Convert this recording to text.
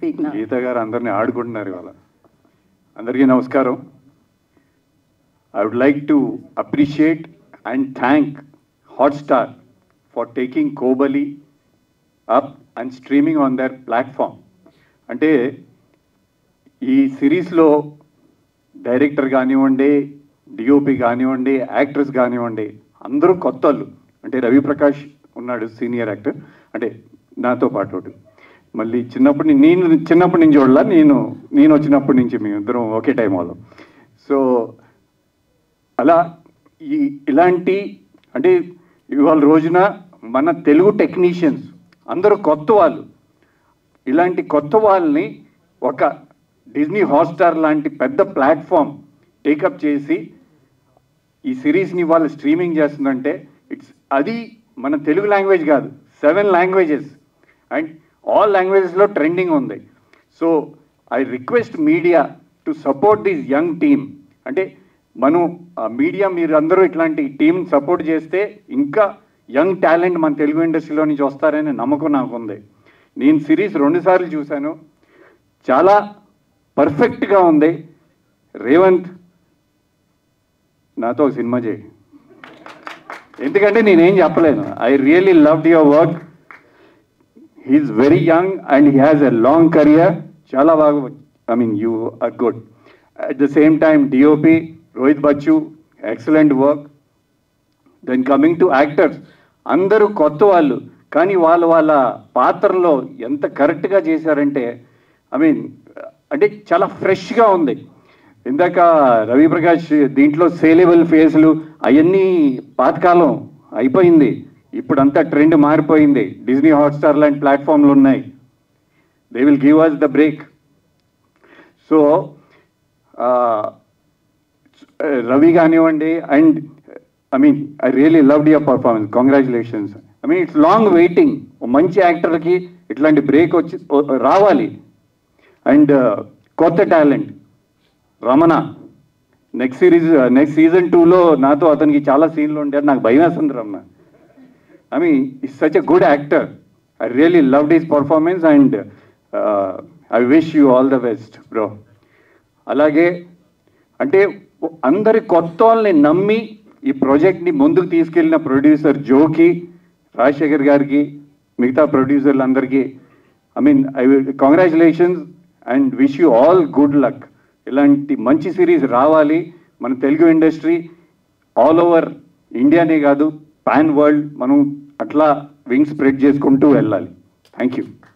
देखना। గీత గారు అందరినీ ఆడుకుంటున్నారు ఇవాళ. అందరికీ నమస్కారం. I would like to appreciate and thank Hotstar for taking Kohbali up and streaming on their platform. అంటే ఈ సిరీస్లో డైరెక్టర్ కానివ్వండి, డిఓపి కానివ్వండి, యాక్టర్స్ కానివ్వండి, అందరూ కొత్త వాళ్ళు. అంటే రవి ప్రకాష్ ఉన్నాడు సీనియర్ యాక్టర్, అంటే నాతో పాటు. మళ్ళీ నేను చిన్నప్పటి నుంచి చూడాల, నేను వచ్చినప్పటి నుంచి మేమిద్దరం ఒకే టైం వాళ్ళం. సో అలా ఇలాంటి అంటే ఇవాళ రోజున మన తెలుగు టెక్నీషియన్స్ అందరూ కొత్త వాళ్ళు. ఇలాంటి కొత్త వాళ్ళని ఒక డిజ్నీ హాట్స్టార్ లాంటి పెద్ద ప్లాట్ఫామ్ టేకప్ చేసి ఈ సిరీస్ని వాళ్ళు స్ట్రీమింగ్ చేస్తుందంటే అది మన తెలుగు లాంగ్వేజ్ కాదు, 7 లాంగ్వేజెస్ అండ్ ఆల్ లాంగ్వేజెస్లో ట్రెండింగ్ ఉంది. So I request media to support this young team. అంటే మనం మీడియా మీరు అందరూ ఇట్లాంటి టీమ్ సపోర్ట్ చేస్తే ఇంకా యంగ్ టాలెంట్ మన తెలుగు ఇండస్ట్రీలో నుంచి వస్తారనే నమ్మకం నాకు ఉంది. నేను సిరీస్ 2 సార్లు చూశాను, చాలా పర్ఫెక్ట్గా ఉంది. రేవంత్ నాతో ఒక సినిమా చేయి, ఎందుకంటే నేనేం చెప్పలేను. I really loved your work. He's very young and he has a long career. చాలా బాగా, I mean you are good. At the same time DOP Rohit Bachu, excellent work. Then coming to actors, అందరూ కొత్త వాళ్ళు, కానీ వాళ్ళ పాత్రలో ఎంత కరెక్ట్గా చేశారంటే ఐ మీన్ అంటే చాలా ఫ్రెష్గా ఉంది. ఇందాక రవి ప్రకాష్ దీంట్లో సేలేబుల్ ఫేస్లు అవన్నీ పాతకాలం అయిపోయింది, ఇప్పుడంతా ట్రెండ్ మారిపోయింది. డిజ్నీ హాట్స్టార్ లాంటి ప్లాట్ఫామ్లు ఉన్నాయి, they will give us the break. So Ravi కానివ్వండి, and I mean I really loved your performance, congratulations. I mean it's long waiting. మంచి యాక్టర్కి ఇట్లాంటి బ్రేక్ రావాలి. అండ్ కొత్త టాలెంట్ రమణ నెక్స్ట్ సీజన్ 2లో నాతో అతనికి చాలా సీన్లు ఉంటాయి, నాకు భయం వేస్తుంది Ramana. I mean it's such a good actor. I really loved his performance and I wish you all the best bro. అలాగే అంటే అందరి కొత్త వాళ్ళని నమ్మి ఈ ప్రాజెక్ట్ని ముందుకు తీసుకెళ్ళిన ప్రొడ్యూసర్ జోకి, రాజశేఖర్ గారికి, మిగతా ప్రొడ్యూసర్లందరికీ I mean I will congratulations and wish you all good luck. ఇలాంటి మంచి సిరీస్ రావాలి. మన తెలుగు ఇండస్ట్రీ ఆల్ ఓవర్ ఇండియానే కాదు, పాన్ వరల్డ్ మనం అట్లా వింగ్ స్ప్రెడ్ చేసుకుంటూ వెళ్ళాలి. Thank you.